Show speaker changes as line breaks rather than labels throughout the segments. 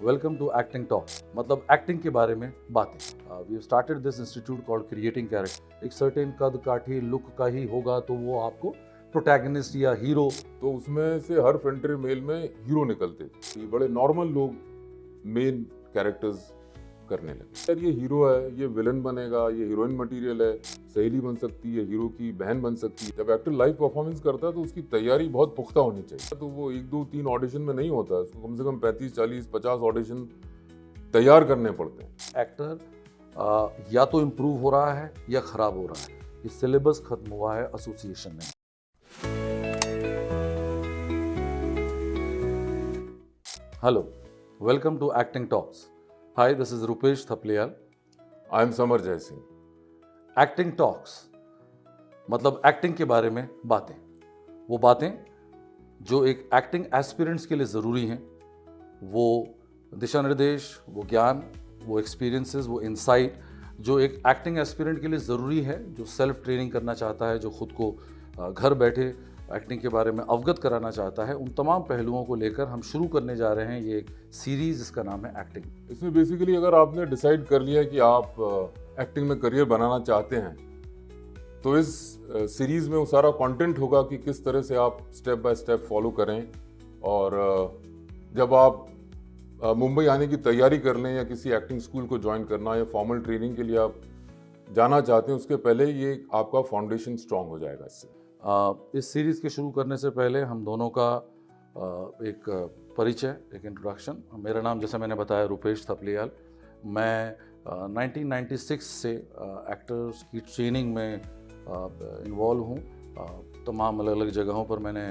Welcome to acting talk, मतलब acting के बारे में बातें। We started this institute called creating character. एक सर्टेन कद काठी लुक का ही होगा तो वो आपको प्रोटैगनिस्ट या हीरो,
तो उसमें से हर फ्रंटियर मेल में हीरो निकलते थे। ये बड़े नॉर्मल लोग मेन कैरेक्टर्स करने लगे। यार ये हीरो है, ये विलन बनेगा, ये हीरोइन मटेरियल है, सहेली बन सकती है, हीरो की बहन बन सकती है। जब एक्टर लाइव परफॉर्मेंस करता है तो उसकी तैयारी बहुत पुख्ता होनी चाहिए। तो वो 1 2 3 ऑडिशन में नहीं होता है, उसको कम से कम 35 40 50 ऑडिशन तैयार करने पड़ते हैं।
एक्टर या तो इम्प्रूव हो रहा है या खराब हो रहा है। ये सिलेबस खत्म हुआ है एसोसिएशन में। Hello, welcome to acting talks. Hi, this is Rupesh Thapliyal.
I am Samar Jay Singh.
Acting talks मतलब एक्टिंग के बारे में बातें, वो बातें जो एक एक्टिंग एस्पिरेंट्स के लिए ज़रूरी हैं, वो दिशा निर्देश, वो ज्ञान, वो एक्सपीरियंसेस, वो इंसाइट जो एक एक्टिंग एस्पिरेंट के लिए ज़रूरी है, जो सेल्फ ट्रेनिंग करना चाहता है, जो खुद को घर बैठे एक्टिंग के बारे में अवगत कराना चाहता है। उन तमाम पहलुओं को लेकर हम शुरू करने जा रहे हैं ये एक सीरीज़, जिसका नाम है एक्टिंग।
इसमें बेसिकली अगर आपने डिसाइड कर लिया कि आप एक्टिंग में करियर बनाना चाहते हैं तो इस सीरीज़ में वो सारा कंटेंट होगा कि किस तरह से आप स्टेप बाय स्टेप फॉलो करें। और जब आप मुंबई आने की तैयारी कर लें या किसी एक्टिंग स्कूल को ज्वाइन करना या फॉर्मल ट्रेनिंग के लिए आप जाना चाहते हैं, उसके पहले ये आपका फाउंडेशन स्ट्रांग हो जाएगा इससे।
इस सीरीज़ के शुरू करने से पहले हम दोनों का एक परिचय, एक इंट्रोडक्शन। मेरा नाम, जैसे मैंने बताया, रुपेश थपलियाल। मैं 1996 से एक्टर्स की ट्रेनिंग में इन्वॉल्व हूँ। तमाम अलग अलग जगहों पर मैंने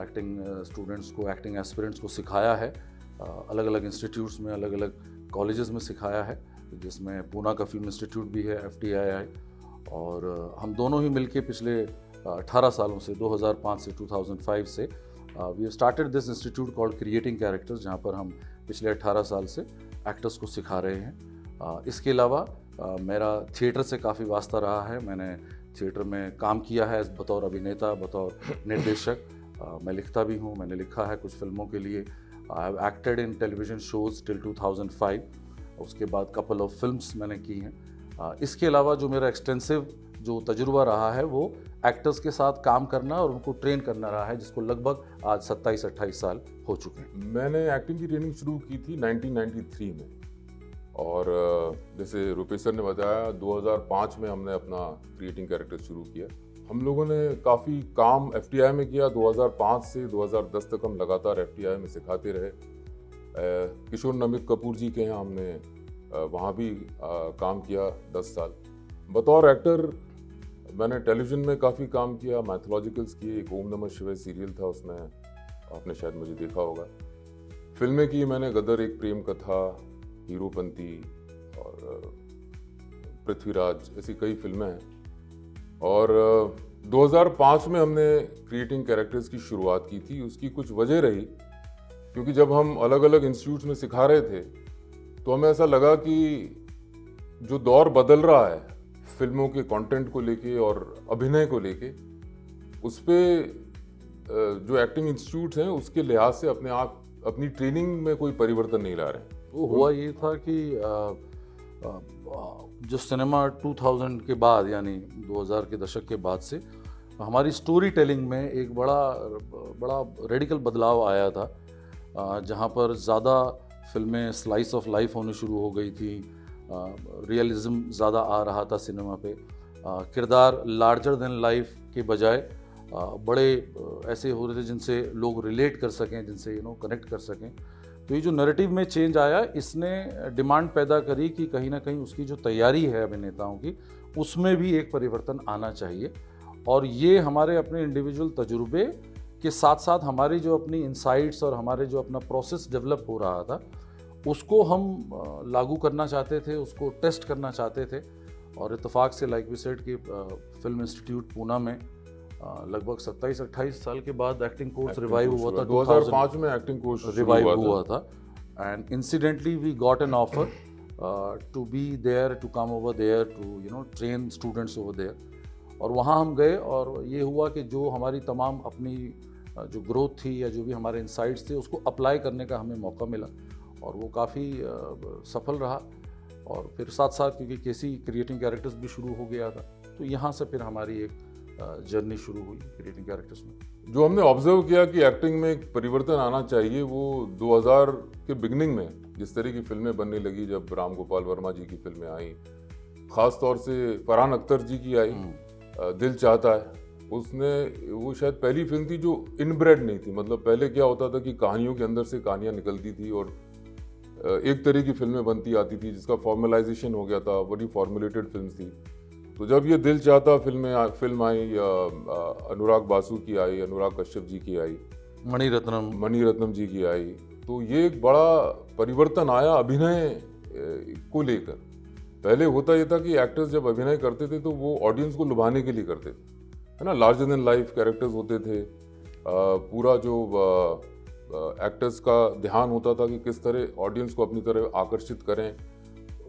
एक्टिंग स्टूडेंट्स को, एक्टिंग एस्पिरेंट्स को सिखाया है। अलग अलग इंस्टीट्यूट्स में, अलग अलग कॉलेजेस में सिखाया है, जिसमें पूना का फिल्म इंस्टीट्यूट भी है, FTII। और हम दोनों ही मिलके पिछले 18 सालों से, 2005 से 2005 से we started this institute called creating characters, जहाँ पर हम पिछले 18 साल से एक्टर्स को सिखा रहे हैं। इसके अलावा मेरा थिएटर से काफ़ी वास्ता रहा है। मैंने थिएटर में काम किया है बतौर अभिनेता, बतौर निर्देशक। मैं लिखता भी हूँ, मैंने लिखा है कुछ फिल्मों के लिए। I have acted in television shows till 2005। उसके बाद कपल ऑफ फिल्म्स मैंने की हैं। इसके अलावा जो मेरा एक्सटेंसिव जो तजुर्बा रहा है वो एक्टर्स के साथ काम करना और उनको ट्रेन करना रहा है, जिसको लगभग आज 27-28 साल हो चुके हैं।
मैंने एक्टिंग की ट्रेनिंग शुरू की थी 1993 में, और जैसे रुपेश सर ने बताया 2005 में हमने अपना क्रिएटिंग कैरेक्टर शुरू किया। हम लोगों ने काफ़ी काम FTI में किया। 2005 से 2010 तक हम लगातार FTI में सिखाते रहे। किशोर नमित कपूर जी के यहाँ हमने वहाँ भी काम किया 10 साल। बतौर एक्टर मैंने टेलीविज़न में काफ़ी काम किया, मैथोलॉजिकल्स किए। एक ओम नमः शिवाय सीरियल था, उसमें आपने शायद मुझे देखा होगा। फिल्में की मैंने, गदर, एक प्रेम कथा, हीरोपंती और पृथ्वीराज, ऐसी कई फिल्में हैं। और 2005 में हमने क्रिएटिंग कैरेक्टर्स की शुरुआत की थी। उसकी कुछ वजह रही, क्योंकि जब हम अलग अलग इंस्टीट्यूट्स में सिखा रहे थे तो हमें ऐसा लगा कि जो दौर बदल रहा है फिल्मों के कंटेंट को लेके और अभिनय को लेके, उस पर जो एक्टिंग इंस्टीट्यूट्स हैं उसके लिहाज से अपनी ट्रेनिंग में कोई परिवर्तन नहीं ला रहे।
वो हुआ ये था कि जो सिनेमा 2000 के बाद, यानी 2000 के दशक के बाद से हमारी स्टोरी टेलिंग में एक बड़ा रेडिकल बदलाव आया था, जहाँ पर ज़्यादा फिल्में स्लाइस ऑफ लाइफ होनी शुरू हो गई थी। रियलिज्म ज़्यादा आ रहा था सिनेमा पे। किरदार लार्जर देन लाइफ के बजाय बड़े ऐसे हो रहे थे जिनसे लोग रिलेट कर सकें, जिनसे कनेक्ट कर सकें। तो ये जो नैरेटिव में चेंज आया, इसने डिमांड पैदा करी कि कहीं ना कहीं उसकी जो तैयारी है अभिनेताओं की, उसमें भी एक परिवर्तन आना चाहिए। और ये हमारे अपने इंडिविजुअल तजुर्बे के साथ साथ हमारी जो अपनी इंसाइट्स और हमारे जो अपना प्रोसेस डेवलप हो रहा था, उसको हम लागू करना चाहते थे, उसको टेस्ट करना चाहते थे। और इत्तेफाक से, लाइक वी सेड, कि फिल्म इंस्टीट्यूट पूना में लगभग 27-28 साल के बाद एक्टिंग कोर्स रिवाइव हुआ था।
2005 में एक्टिंग कोर्स
रिवाइव हुआ था। And incidentally we got an offer to be there, to come over there, to train students over there. और वहाँ हम गए, और ये हुआ कि जो हमारी तमाम अपनी जो ग्रोथ थी या जो भी हमारे इंसाइट्स थे, उसको अप्लाई करने का हमें मौका मिला। और वो काफ़ी सफल रहा। और फिर साथ साथ क्योंकि केसी क्रिएटिंग कैरेक्टर्स भी शुरू हो गया था, तो यहाँ से फिर हमारी एक जर्नी शुरू हुई क्रिएटिंग कैरेक्टर्स में।
जो हमने ऑब्जर्व किया कि एक्टिंग में एक परिवर्तन आना चाहिए, वो 2000 के बिगनिंग में जिस तरह की फिल्में बनने लगी, जब राम गोपाल वर्मा जी की फिल्में आई, ख़ास तौर से फरहान अख्तर जी की आई दिल चाहता है, उसने वो शायद पहली फिल्म थी जो इनब्रेड नहीं थी। मतलब पहले क्या होता था कि कहानियों के अंदर से कहानियाँ निकलती थी और एक तरह की फिल्में बनती आती थी जिसका फॉर्मलाइजेशन हो गया था, बड़ी फॉर्मुलेटेड फिल्म थी। तो जब ये दिल चाहता फिल्म आई, अनुराग बासु की आई, अनुराग कश्यप जी की आई, मणिरत्नम जी की आई, तो ये एक बड़ा परिवर्तन आया अभिनय को लेकर। पहले होता ये था कि एक्टर्स जब अभिनय करते थे तो वो ऑडियंस को लुभाने के लिए करते थे, है ना। लार्जर देन लाइफ कैरेक्टर्स होते थे, पूरा जो एक्टर्स का ध्यान होता था कि किस तरह ऑडियंस को अपनी तरफ आकर्षित करें,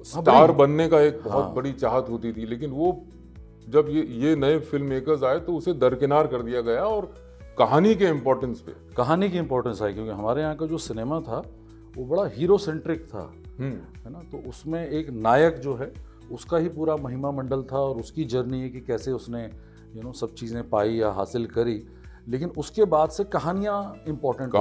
स्टार बनने का एक बहुत बड़ी चाहत होती थी। लेकिन वो जब ये नए फिल्म मेकर्स आए तो उसे दरकिनार कर दिया गया और कहानी की इम्पोर्टेंस आई, क्योंकि हमारे यहाँ का जो सिनेमा था वो बड़ा हीरो सेंट्रिक था, है ना। तो उसमें एक नायक जो है उसका ही पूरा महिमा मंडल था और उसकी जर्नी है कि कैसे उसने सब चीज़ें पाई या हासिल करी। लेकिन उसके बाद से कहानियाँ इम्पोर्टेंट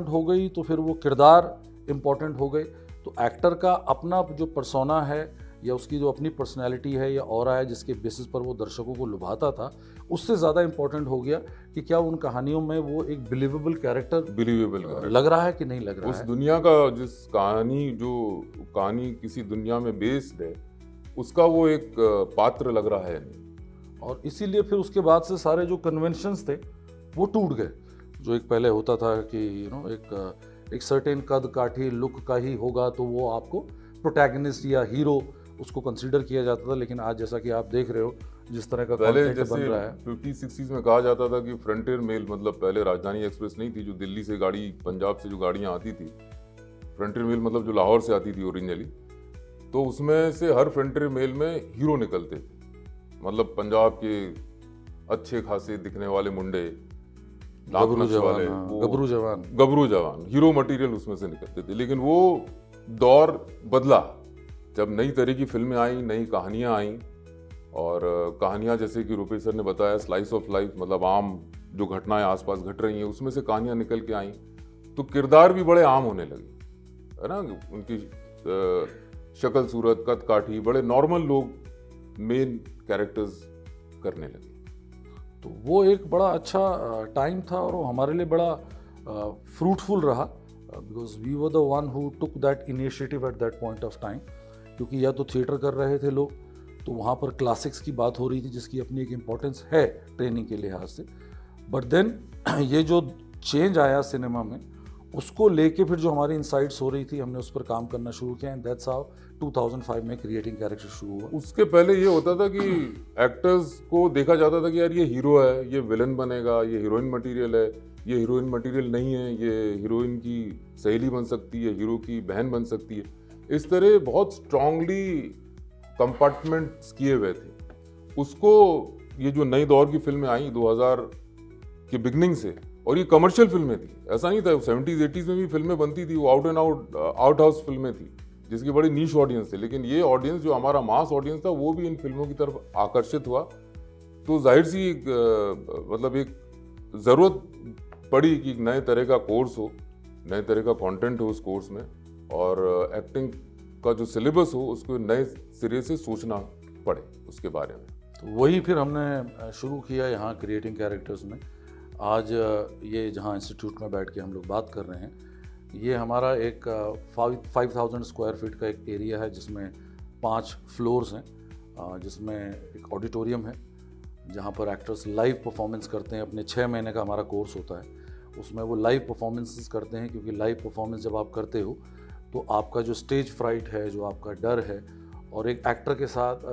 हो गई, तो फिर वो किरदार इम्पोर्टेंट हो गए। तो एक्टर का अपना जो पर्सोना है या उसकी जो अपनी पर्सनैलिटी है या ऑरा है जिसके बेसिस पर वो दर्शकों को लुभाता था, उससे ज़्यादा इम्पोर्टेंट हो गया कि क्या उन कहानियों में वो एक बिलीवेबल कैरेक्टर लग रहा है कि नहीं लग रहा है। उस दुनिया का जो कहानी किसी दुनिया में बेस्ड है, उसका वो एक पात्र लग रहा है नहीं।
और इसीलिए फिर उसके बाद से सारे जो कन्वेंशंस थे वो टूट गए। जो एक पहले होता था कि एक सर्टेन कद काठी लुक का ही होगा तो वो आपको प्रोटैगनिस्ट या हीरो उसको कंसीडर किया जाता था। लेकिन आज जैसा कि आप देख रहे हो जिस तरह का कंटेंट बन रहा है,
50-60s में कहा जाता था कि फ्रंटियर मेल, मतलब पहले राजधानी एक्सप्रेस नहीं थी जो दिल्ली से पंजाब से जो गाड़ियाँ आती थी, फ्रंटियर मेल मतलब जो लाहौर से आती थी ओरिजिनली, तो उसमें से हर फ्रंटियर मेल में हीरो निकलते थे। मतलब पंजाब के अच्छे खासे दिखने वाले मुंडे,
गबरू जवान
हीरो मटेरियल उसमें से निकलते थे। लेकिन वो दौर बदला जब नई तरह की फिल्में आई, नई कहानियां आई, और कहानियां जैसे कि रुपेश सर ने बताया स्लाइस ऑफ लाइफ, मतलब आम जो घटनाएं आसपास घट रही हैं उसमें से कहानियां निकल के आई, तो किरदार भी बड़े आम होने लगे, है ना। उनकी शक्ल सूरत कद काठी बड़े नॉर्मल लोग मेन कैरेक्टर्स करने लगे।
तो वो एक बड़ा अच्छा टाइम था और वो हमारे लिए बड़ा फ्रूटफुल रहा, because we were the one who took that initiative at that point of time. क्योंकि या तो थिएटर कर रहे थे लोग, तो वहाँ पर क्लासिक्स की बात हो रही थी जिसकी अपनी एक इम्पोर्टेंस है ट्रेनिंग के लिहाज से, बट देन ये जो चेंज आया सिनेमा में उसको लेके फिर जो हमारी इनसाइट्स हो रही थी हमने उस पर काम करना शुरू किया, एंड दैट्स हाउ 2005 में क्रिएटिंग कैरेक्टर शुरू हुआ।
उसके पहले ये होता था कि एक्टर्स को देखा जाता था कि यार ये हीरो है, ये विलन बनेगा, ये हीरोइन मटेरियल है, ये हीरोइन मटेरियल नहीं है, ये हीरोइन की सहेली बन सकती है, हीरो की बहन बन सकती है। इस तरह बहुत स्ट्रांगली कंपार्टमेंट्स किए हुए थे उसको। ये जो नई दौर की फिल्में आई 2000 के बिगनिंग से, और ये कमर्शियल फिल्में थी, ऐसा नहीं था 70s 80s में भी फिल्में बनती थी, वो आउट हाउस फिल्में थी जिसकी बड़ी नीश ऑडियंस थी। लेकिन ये ऑडियंस जो हमारा मास ऑडियंस था वो भी इन फिल्मों की तरफ आकर्षित हुआ। तो जाहिर सी मतलब एक ज़रूरत पड़ी कि नए तरह का कोर्स हो, नए तरह का कंटेंट हो उस कोर्स में, और एक्टिंग का जो सिलेबस हो उसको नए सिरे से सोचना पड़े उसके बारे में।
तो वही फिर हमने शुरू किया यहाँ क्रिएटिंग कैरेक्टर्स में। आज ये जहाँ इंस्टीट्यूट में बैठ के हम लोग बात कर रहे हैं, ये हमारा एक 5000 स्क्वायर फीट का एक एरिया है जिसमें 5 फ्लोर्स हैं, जिसमें एक ऑडिटोरियम है जहाँ पर एक्टर्स लाइव परफॉर्मेंस करते हैं। अपने 6 महीने का हमारा कोर्स होता है, उसमें वो लाइव परफॉर्मेंसेस करते हैं, क्योंकि लाइव परफॉर्मेंस जब आप करते हो तो आपका जो स्टेज फ्राइट है, जो आपका डर है, और एक एक्टर के साथ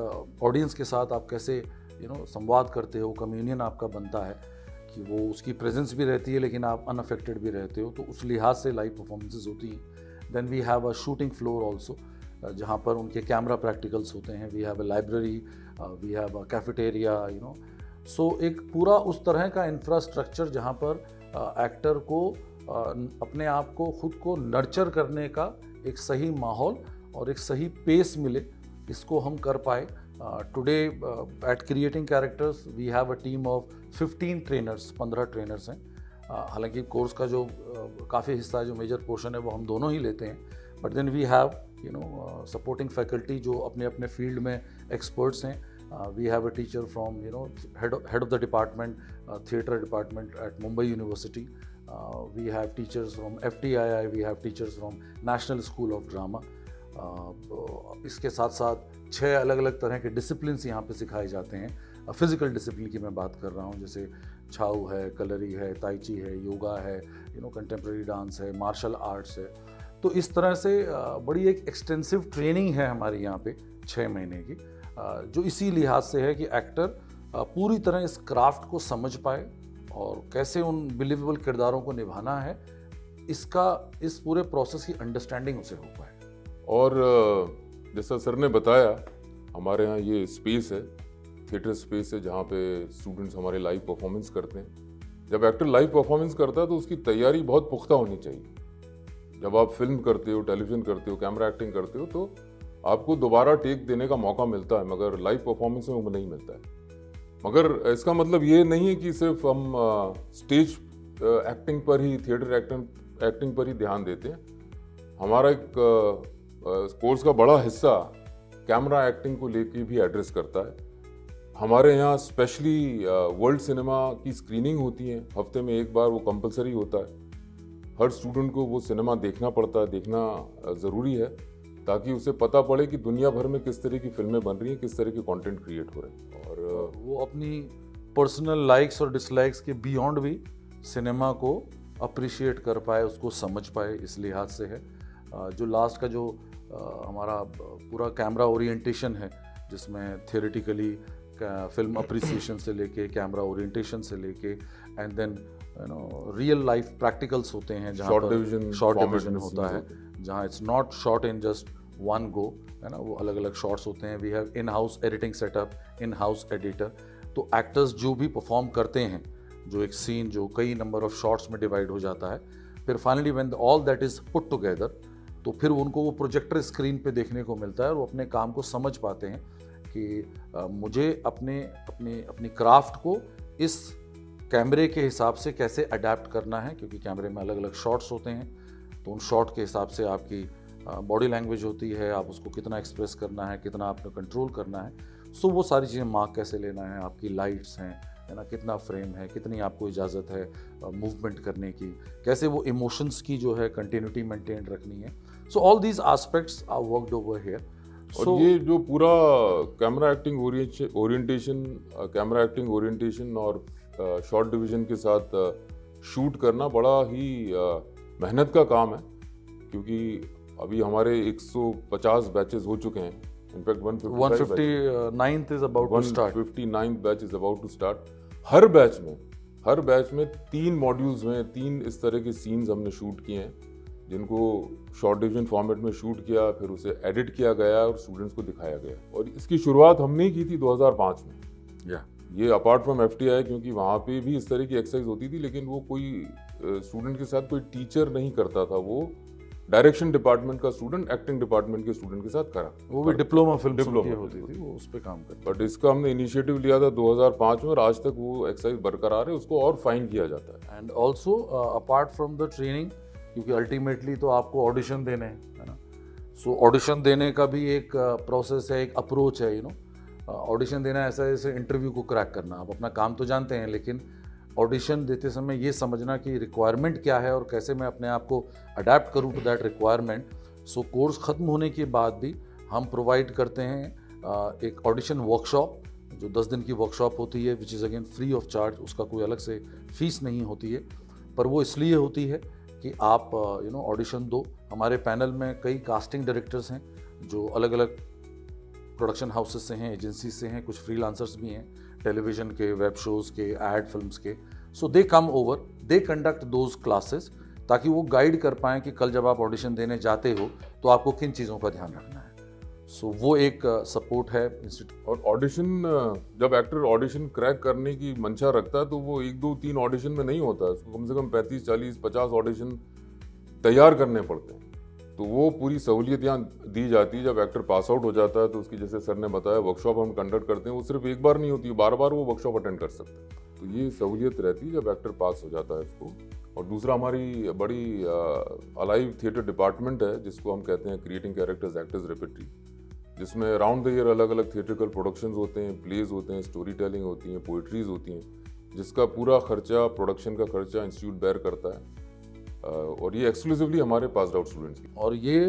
ऑडियंस के साथ आप कैसे संवाद करते हो, कम्युनियन आपका बनता है कि वो उसकी प्रेजेंस भी रहती है लेकिन आप अनअफेक्टेड भी रहते हो, तो उस लिहाज से लाइव परफॉर्मेंसेस होती हैं। Then we have a shooting floor also, जहाँ पर उनके कैमरा प्रैक्टिकल्स होते हैं। We have a library, we have a cafeteria, so एक पूरा उस तरह का इंफ्रास्ट्रक्चर जहाँ पर एक्टर को अपने आप को खुद को नर्चर करने का एक सही माहौल और एक सही पेस मिले, इसको हम कर पाए। Today at creating characters we have a team of 15 trainers, 15 trainers हैं। हालांकि कोर्स का जो काफ़ी हिस्सा है, जो मेजर पोर्शन है, वो हम दोनों ही लेते हैं, but then we have supporting faculty जो अपने अपने फील्ड में एक्सपर्ट्स हैं। We have a teacher from head of the department, theatre department at Mumbai University. We have teachers from FTII, we have teachers from National School of Drama. इसके साथ साथ 6 अलग अलग तरह के डिसिप्लिन्स यहाँ पे सिखाए जाते हैं। फिजिकल डिसिप्लिन की मैं बात कर रहा हूँ, जैसे छाऊ है, कलरी है, ताइची है, योगा है, कंटेम्प्रेरी डांस है, मार्शल आर्ट्स है। तो इस तरह से बड़ी एक एक्सटेंसिव ट्रेनिंग है हमारी यहाँ पे 6 महीने की, जो इसी लिहाज से है कि एक्टर पूरी तरह इस क्राफ्ट को समझ पाए और कैसे उन बिलीवेबल किरदारों को निभाना है, इस पूरे प्रोसेस की अंडरस्टैंडिंग उसे हो पाए।
और जैसा सर ने बताया, हमारे यहाँ ये स्पेस है, थिएटर स्पेस है, जहाँ पे स्टूडेंट्स हमारे लाइव परफॉर्मेंस करते हैं। जब एक्टर लाइव परफॉर्मेंस करता है तो उसकी तैयारी बहुत पुख्ता होनी चाहिए। जब आप फिल्म करते हो, टेलीविज़न करते हो, कैमरा एक्टिंग करते हो, तो आपको दोबारा टेक देने का मौका मिलता है, मगर लाइव परफॉर्मेंस में वो नहीं मिलता है। मगर इसका मतलब ये नहीं है कि सिर्फ हम स्टेज एक्टिंग पर ही, थिएटर एक्टिंग पर ही ध्यान देते हैं। हमारा एक कोर्स का बड़ा हिस्सा कैमरा एक्टिंग को लेके भी एड्रेस करता है। हमारे यहाँ स्पेशली वर्ल्ड सिनेमा की स्क्रीनिंग होती है, हफ्ते में एक बार, वो कंपलसरी होता है। हर स्टूडेंट को वो सिनेमा देखना पड़ता है, देखना ज़रूरी है, ताकि उसे पता पड़े कि दुनिया भर में किस तरह की फिल्में बन रही हैं, किस तरह के कंटेंट क्रिएट हो रहे हैं। और
वो अपनी पर्सनल लाइक्स और डिसलाइक्स के बियॉन्ड भी सिनेमा को अप्रिशिएट कर पाए, उसको समझ पाए, इस लिहाज से है। जो लास्ट का जो हमारा पूरा कैमरा ओरिएंटेशन है, जिसमें थियोरेटिकली फिल्म अप्रिसिएशन से लेके, कैमरा ओरिएंटेशन से लेके, and then real life practicals होते हैं, जहाँ शॉर्ट डिवीजन होता है, जहाँ it's not shot in just one go, है ना, वो अलग अलग शॉट्स होते हैं। We have in house editing setup, in house editor. तो एक्टर्स जो भी परफॉर्म करते हैं, जो एक सीन जो कई नंबर ऑफ शॉट्स में डिवाइड हो जाता है, फिर finally when all that is put together, तो फिर उनको वो प्रोजेक्टर स्क्रीन पे देखने को मिलता है और वो अपने काम को समझ पाते हैं कि मुझे अपनी क्राफ्ट को इस कैमरे के हिसाब से कैसे अडेप्ट करना है, क्योंकि कैमरे में अलग अलग शॉट्स होते हैं। तो उन शॉट के हिसाब से आपकी बॉडी लैंग्वेज होती है, आप उसको कितना एक्सप्रेस करना है, कितना आपने कंट्रोल करना है। सो वो सारी चीज़ें मार्क कैसे लेना है, आपकी लाइट्स हैं, है ना, कितना फ्रेम है, कितनी आपको इजाज़त है मूवमेंट करने की, कैसे वो इमोशंस की जो है कंटिन्यूटी मेंटेन रखनी है। So all these aspects are worked over here.
और ये जो पूरा कैमरा एक्टिंग ओरिएंटेशन और शॉर्ट डिवीजन के साथ शूट करना बड़ा ही मेहनत का काम है, क्योंकि अभी हमारे 150 बैचेस हो चुके हैं। In fact
159th is about to start.
159th batch is about to start. हर बैच में 3 मॉड्यूल्स में 3 इस तरह के सीन्स हमने शूट किए हैं, जिनको शॉर्ट डिवीजन फॉर्मेट में शूट किया, फिर उसे एडिट किया गया और स्टूडेंट्स को दिखाया गया। और इसकी शुरुआत हमने ही की थी 2005 में। ये अपार्ट फ्रॉम FTI, क्योंकि वहाँ पे भी इस तरह की एक्सरसाइज होती थी, लेकिन वो कोई स्टूडेंट के साथ कोई टीचर नहीं करता था, वो डायरेक्शन डिपार्टमेंट का स्टूडेंट एक्टिंग डिपार्टमेंट के स्टूडेंट के साथ करा।
वो भी डिप्लोमा फिल्म होती थी, वो उस पे काम करते।
बट इसका हमने इनिशिएटिव लिया था 2005 में और आज तक वो एक्सरसाइज बरकरार है, उसको और फाइन किया जाता है।
And also apart from the training, क्योंकि अल्टीमेटली तो आपको ऑडिशन देने हैं, है ना। सो ऑडिशन देने का भी एक प्रोसेस है, एक अप्रोच है, ऑडिशन देना ऐसा जैसे इंटरव्यू को क्रैक करना। आप अपना काम तो जानते हैं, लेकिन ऑडिशन देते समय ये समझना कि रिक्वायरमेंट क्या है और कैसे मैं अपने आप को अडेप्ट करूँ to that requirement. So course ख़त्म होने के बाद भी हम प्रोवाइड करते हैं एक ऑडिशन वर्कशॉप, जो 10 दिन की वर्कशॉप होती है, which is again free of charge. उसका कोई अलग से फीस नहीं होती है, पर वो इसलिए होती है कि आप ऑडिशन दो। हमारे पैनल में कई कास्टिंग डायरेक्टर्स हैं जो अलग अलग प्रोडक्शन हाउसेस से हैं, एजेंसी से हैं, कुछ फ्रीलांसर्स भी हैं, टेलीविज़न के, वेब शोज़ के, एड फिल्म्स के। So they come over, they conduct those classes, ताकि वो गाइड कर पाएँ कि कल जब आप ऑडिशन देने जाते हो तो आपको किन चीज़ों का ध्यान रखना है। सो वो एक सपोर्ट है इंस्टीट्यूट।
और ऑडिशन, जब एक्टर ऑडिशन क्रैक करने की मंशा रखता है तो वो 1 2 3 ऑडिशन में नहीं होता है, उसको कम से कम 35 40 50 ऑडिशन तैयार करने पड़ते हैं। तो वो पूरी सहूलियत यहाँ दी जाती है। जब एक्टर पास आउट हो जाता है तो उसकी, जैसे सर ने बताया, वर्कशॉप हम कंडक्ट करते हैं, वो सिर्फ एक बार नहीं होती है, बार बार वो वर्कशॉप अटेंड कर सकते हैं। तो ये सहूलियत रहती है जब एक्टर पास हो जाता है इसको। और दूसरा, हमारी बड़ी अलाइव थिएटर डिपार्टमेंट है जिसको हम कहते हैं क्रिएटिंग कैरेक्टर्स एक्टर्स रेपेट्री, जिसमें राउंड द ईयर अलग अलग थिएट्रिकल प्रोडक्शंस होते हैं, प्लेज होते हैं, स्टोरी टेलिंग होती हैं, पोइट्रीज होती हैं, जिसका पूरा खर्चा, प्रोडक्शन का खर्चा इंस्टीट्यूट बेयर करता है। और ये एक्सक्लूसिवली हमारे पास आउट स्टूडेंट्स की।
और ये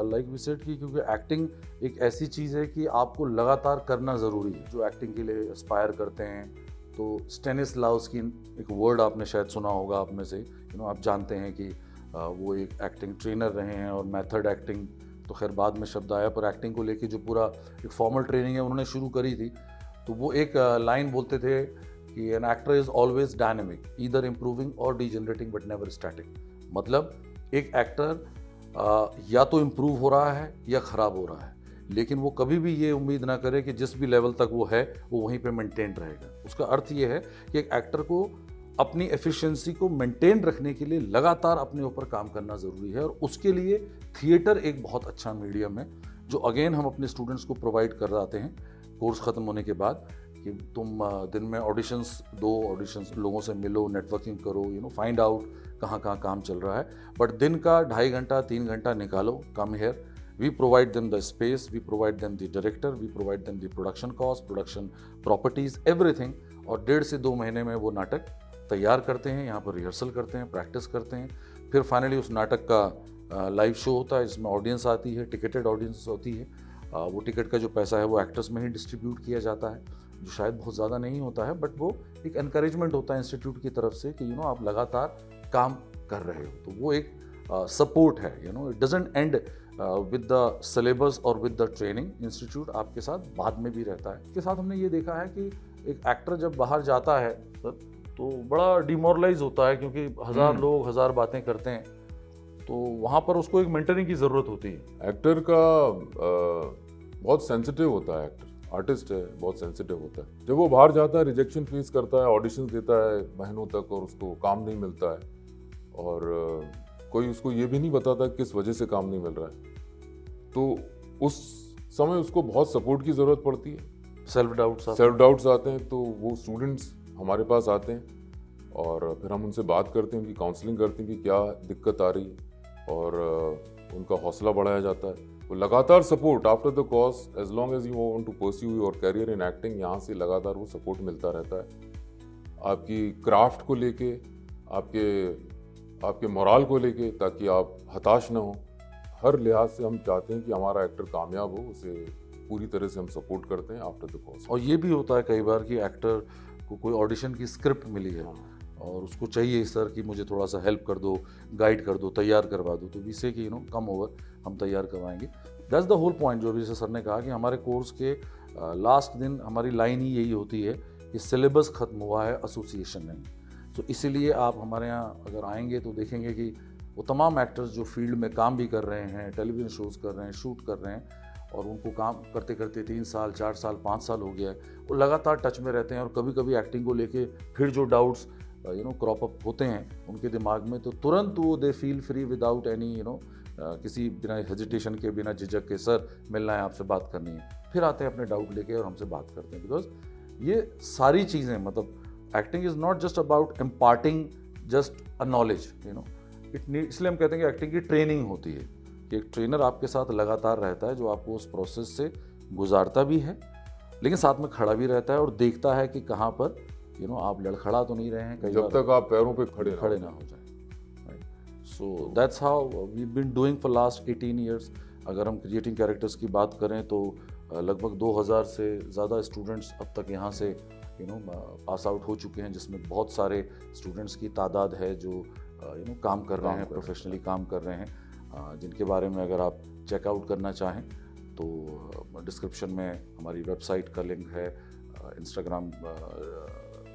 लाइक वी सेड कि क्योंकि एक्टिंग एक ऐसी चीज़ है कि आपको लगातार करना ज़रूरी है। जो एक्टिंग के लिए एस्पायर करते हैं, तो स्टेनिस्लावस्की, एक वर्ड आपने शायद सुना होगा आप में से, आप जानते हैं कि वो एक एक्टिंग ट्रेनर रहे हैं। और मेथड एक्टिंग तो खैर बाद में शब्द आया, पर एक्टिंग को लेके जो पूरा एक फॉर्मल ट्रेनिंग है उन्होंने शुरू करी थी। तो वो एक लाइन बोलते थे कि an actor is always dynamic, either improving और डिजेनरेटिंग बट नेवर स्टैटिक। मतलब एक एक्टर या तो इम्प्रूव हो रहा है या ख़राब हो रहा है, लेकिन वो कभी भी ये उम्मीद ना करे कि जिस भी लेवल तक वो है वो वहीं पे मेंटेन रहेगा। उसका अर्थ ये है कि एक एक्टर को अपनी एफिशिएंसी को मेंटेन रखने के लिए लगातार अपने ऊपर काम करना ज़रूरी है। और उसके लिए थिएटर एक बहुत अच्छा मीडियम है, जो अगेन हम अपने स्टूडेंट्स को प्रोवाइड कर आते हैं कोर्स ख़त्म होने के बाद, कि तुम दिन में दो ऑडिशंस लोगों से मिलो, नेटवर्किंग करो, फाइंड आउट कहाँ कहाँ काम चल रहा है। बट दिन का 2.5 घंटा 3 घंटा निकालो, come here, we provide them the space, we provide them the director, we provide them the production cost, production properties, everything. और 1.5 से 2 महीने में वो नाटक तैयार करते हैं, यहाँ पर रिहर्सल करते हैं, प्रैक्टिस करते हैं। फिर फाइनली उस नाटक का लाइव शो होता है, जिसमें ऑडियंस आती है, टिकटेड ऑडियंस होती है। वो टिकट का जो पैसा है वो एक्टर्स में ही डिस्ट्रीब्यूट किया जाता है, जो शायद बहुत ज़्यादा नहीं होता है, बट वो एक एनकरेजमेंट होता है इंस्टीट्यूट की तरफ से कि आप लगातार काम कर रहे हो। तो वो एक सपोर्ट है, it doesn't and with the syllabus और विद द ट्रेनिंग। इंस्टीट्यूट आपके साथ बाद में भी रहता है। इसके साथ हमने ये देखा है कि एक एक्टर जब बाहर जाता है तो बड़ा डिमोरलाइज होता है, क्योंकि 1000 लोग 1000 बातें करते हैं, तो वहाँ पर उसको एक मेंटरिंग की ज़रूरत होती है।
एक्टर का बहुत सेंसिटिव होता है, एक्टर आर्टिस्ट है, बहुत सेंसिटिव होता है। जब वो बाहर जाता है, रिजेक्शन फेस करता है, ऑडिशंस देता है महीनों तक, और उसको काम नहीं मिलता है, और कोई उसको ये भी नहीं बताता किस वजह से काम नहीं मिल रहा है, तो उस समय उसको बहुत सपोर्ट की ज़रूरत पड़ती है।
सेल्फ डाउट्स
आते हैं, तो वो स्टूडेंट्स हमारे पास आते हैं और फिर हम उनसे बात करते हैं, उनकी काउंसलिंग करते हैं कि क्या दिक्कत आ रही है, और उनका हौसला बढ़ाया जाता है। वो लगातार support after the course, as long as you want to pursue your career in acting, यहाँ से लगातार वो सपोर्ट मिलता रहता है, आपकी क्राफ्ट को लेके, आपके मोराल को लेके, ताकि आप हताश ना हो। हर लिहाज से हम चाहते हैं कि हमारा एक्टर कामयाब हो, उसे पूरी तरह से हम सपोर्ट करते हैं आफ्टर द कोर्स।
और ये भी होता है कई बार कि एक्टर को कोई ऑडिशन की स्क्रिप्ट मिली है और उसको चाहिए सर कि मुझे थोड़ा सा हेल्प कर दो, गाइड कर दो, तैयार करवा दो, तो वी से कि कम ओवर, हम तैयार करवाएंगे। दैट्स द होल पॉइंट, जो अभी जैसे सर ने कहा कि हमारे कोर्स के लास्ट दिन हमारी लाइन ही यही होती है कि सिलेबस ख़त्म हुआ है, एसोसिएशन नहीं। तो इसीलिए आप हमारे यहाँ अगर आएंगे तो देखेंगे कि वो तमाम एक्टर्स जो फील्ड में काम भी कर रहे हैं, टेलीविज़न शोज़ कर रहे हैं, शूट कर रहे हैं, और उनको काम करते करते 3 साल 4 साल 5 साल हो गया है, वो लगातार टच में रहते हैं। और कभी कभी एक्टिंग को लेके फिर जो डाउट्स क्रॉप अप होते हैं उनके दिमाग में, तो तुरंत वो they feel free without any किसी बिना हेजिटेशन के, बिना झिझक के, सर मिलना है, आपसे बात करनी है, फिर आते हैं अपने डाउट लेके और हमसे बात करते हैं। बिकॉज ये सारी चीज़ें, मतलब acting is not just about imparting just a knowledge, इसलिए हम कहते हैं कि एक्टिंग की ट्रेनिंग होती है कि एक ट्रेनर आपके साथ लगातार रहता है, जो आपको उस प्रोसेस से गुजारता भी है, लेकिन साथ में खड़ा भी रहता है और देखता है कि कहाँ पर आप लड़खड़ा तो नहीं रहे हैं, कई
जब तक आप पैरों पे खड़े
ना हो जाए। So that's how we been doing for last 18 years. अगर हम क्रिएटिंग कैरेक्टर्स की बात करें तो लगभग 2000 से ज़्यादा स्टूडेंट्स अब तक यहाँ से पास आउट हो चुके हैं, जिसमें बहुत सारे स्टूडेंट्स की तादाद है जो काम कर रहे हैं, प्रोफेशनली काम कर रहे हैं, जिनके बारे में अगर आप चेकआउट करना चाहें तो डिस्क्रिप्शन में हमारी वेबसाइट का लिंक है, इंस्टाग्राम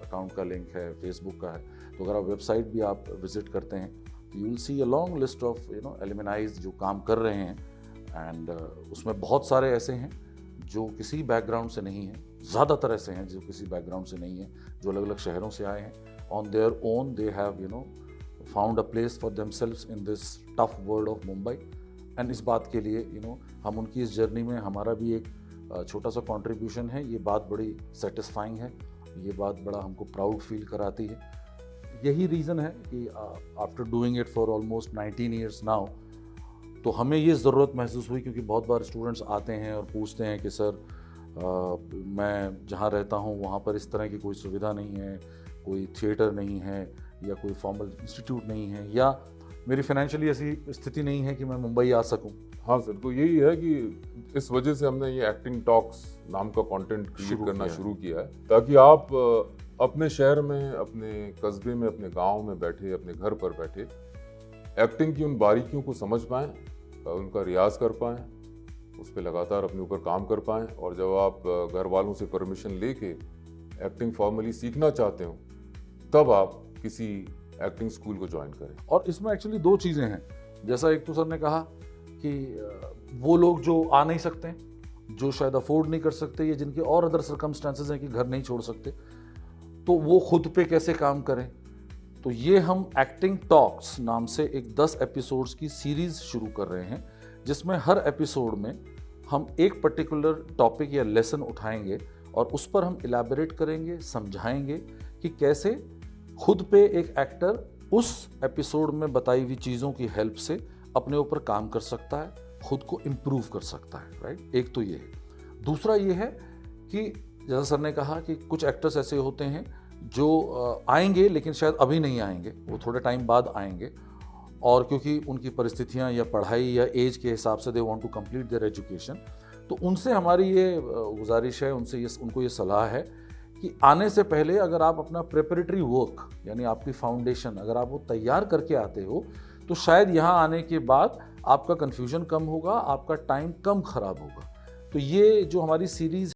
अकाउंट का लिंक है, फेसबुक का है। तो अगर आप वेबसाइट भी आप विज़िट करते हैं तो you will see a long list of alumni जो काम कर रहे हैं एंड उसमें बहुत सारे ऐसे हैं जो किसी बैकग्राउंड से नहीं हैं, ज़्यादातर ऐसे हैं जो किसी बैकग्राउंड से नहीं हैं, जो अलग अलग शहरों से आए हैं। On their own they have found a place for themselves in this tough world of Mumbai. And इस बात के लिए हम उनकी इस जर्नी में हमारा भी एक छोटा सा कंट्रीब्यूशन है। ये बात बड़ी सेटिस्फाइंग है, ये बात बड़ा हमको प्राउड फील कराती है। यही रीज़न है कि after doing it for almost 19 years now, तो हमें ये ज़रूरत महसूस हुई, क्योंकि बहुत बार स्टूडेंट्स आते हैं और पूछते हैं कि सर मैं जहाँ रहता हूँ वहाँ पर इस तरह की कोई सुविधा नहीं है, कोई थिएटर नहीं है, या कोई फॉर्मल इंस्टीट्यूट नहीं है, या मेरी फाइनेंशियली ऐसी स्थिति नहीं है कि मैं मुंबई आ सकूं।
हाँ सर, तो यही है कि इस वजह से हमने ये एक्टिंग टॉक्स नाम का कंटेंट क्रिएट करना शुरू किया है, ताकि आप अपने शहर में, अपने कस्बे में, अपने गांव में बैठे, अपने घर पर बैठे एक्टिंग की उन बारीकियों को समझ पाएं, उनका रियाज कर पाएं, उस पर लगातार अपने ऊपर काम कर पाएं, और जब आप घर वालों से परमिशन लेके एक्टिंग फॉर्मली सीखना चाहते हो तब आप किसी एक्टिंग स्कूल को ज्वाइन करें।
और इसमें एक्चुअली दो चीज़ें हैं, जैसा एक तो सर ने कहा कि वो लोग जो आ नहीं सकते, जो शायद अफोर्ड नहीं कर सकते, या जिनके और अदर सर्कमस्टांसेस हैं कि घर नहीं छोड़ सकते, तो वो खुद पे कैसे काम करें। तो ये हम एक्टिंग टॉक्स नाम से एक 10 एपिसोड्स की सीरीज़ शुरू कर रहे हैं, जिसमें हर एपिसोड में हम एक पर्टिकुलर टॉपिक या लेसन उठाएंगे और उस पर हम इलैबोरेट करेंगे, समझाएंगे कि कैसे खुद पे एक एक्टर उस एपिसोड में बताई हुई चीज़ों की हेल्प से अपने ऊपर काम कर सकता है, खुद को इम्प्रूव कर सकता है, राइट। एक तो ये है। दूसरा ये है कि जैसा सर ने कहा कि कुछ एक्टर्स ऐसे होते हैं जो आएंगे लेकिन शायद अभी नहीं आएंगे, वो थोड़े टाइम बाद आएंगे, और क्योंकि उनकी परिस्थितियां या पढ़ाई या एज के हिसाब से they want to complete their education, तो उनसे हमारी ये गुजारिश है, उनको ये सलाह है कि आने से पहले अगर आप अपना प्रिपरेटरी वर्क, यानी आपकी फाउंडेशन अगर आप वो तैयार करके आते हो, तो शायद यहाँ आने के बाद आपका कन्फ्यूजन कम होगा, आपका टाइम कम खराब होगा। तो ये जो हमारी सीरीज़